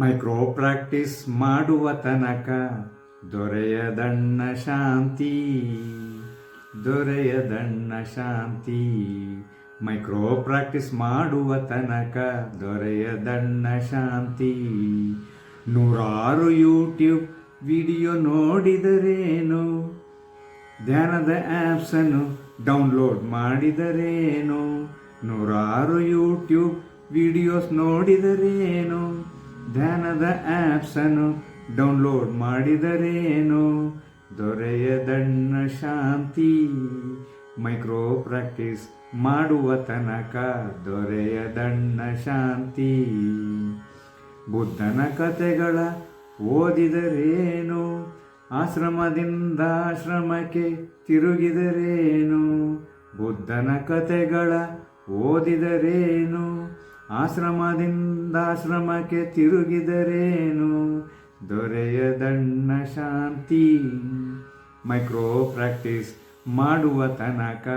Micro practice ಮಾಡುವ ತನಕ ದೊರೆಯದಣ್ಣ ಶಾಂತಿ, ದೊರೆಯದಣ್ಣ ಶಾಂತಿ. Micro practice ಮಾಡುವ ತನಕ ದೊರೆಯದಣ್ಣ ಶಾಂತಿ. 100 ಯೂಟ್ಯೂಬ್ ವಿಡಿಯೋ ನೋಡಿದರೇನು, ಧ್ಯಾನದ ಆ್ಯಪ್ಸನ್ನು ಡೌನ್ಲೋಡ್ ಮಾಡಿದರೇನು. 100 ಯೂಟ್ಯೂಬ್ ವಿಡಿಯೋಸ್ ನೋಡಿದರೇನು, ಧ್ಯಾನದ ಆ್ಯಪ್ಸನ್ನು ಡೌನ್ಲೋಡ್ ಮಾಡಿದರೇನು. ದೊರೆಯದಣ್ಣ ಶಾಂತಿ, ಮೈಕ್ರೋ ಪ್ರಾಕ್ಟೀಸ್ ಮಾಡುವ ತನಕ ದೊರೆಯದಣ್ಣ ಶಾಂತಿ. ಬುದ್ಧನ ಕಥೆಗಳ ಓದಿದರೇನು, ಆಶ್ರಮದಿಂದ ಆಶ್ರಮಕ್ಕೆ ತಿರುಗಿದರೇನು. ಬುದ್ಧನ ಕಥೆಗಳ ಓದಿದರೇನು, ಆಶ್ರಮದಿಂದ ಆಶ್ರಮಕ್ಕೆ ತಿರುಗಿದರೇನು. ದೊರೆಯದಣ್ಣ ಶಾಂತಿ, ಮೈಕ್ರೋ ಪ್ರಾಕ್ಟೀಸ್ ಮಾಡುವ ತನಕ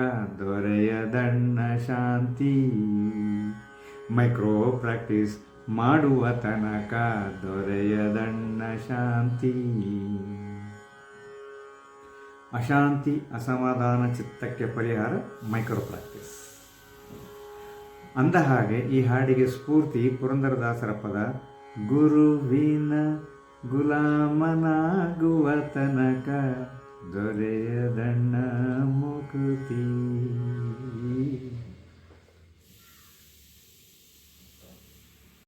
ದೊರೆಯದಣ್ಣ ಶಾಂತಿ. ಮೈಕ್ರೋ ಪ್ರಾಕ್ಟೀಸ್ ಮಾಡುವ ತನಕ ದೊರೆಯದಣ್ಣ ಶಾಂತಿ. ಅಶಾಂತಿ ಅಸಮಾಧಾನ ಚಿತ್ತಕ್ಕೆ ಪರಿಹಾರ ಮೈಕ್ರೋ ಪ್ರಾಕ್ಟೀಸ್. ಅಂದ ಹಾಗೆ ಈ ಹಾಡಿಗೆ ಸ್ಫೂರ್ತಿ ಪುರಂದರದಾಸರ ಪದ, ಗುರುವಿನ ಗುಲಾಮನಾಗುವ ತನಕ ದೊರೆಯದಣ್ಣ ಮುಕುತಿ.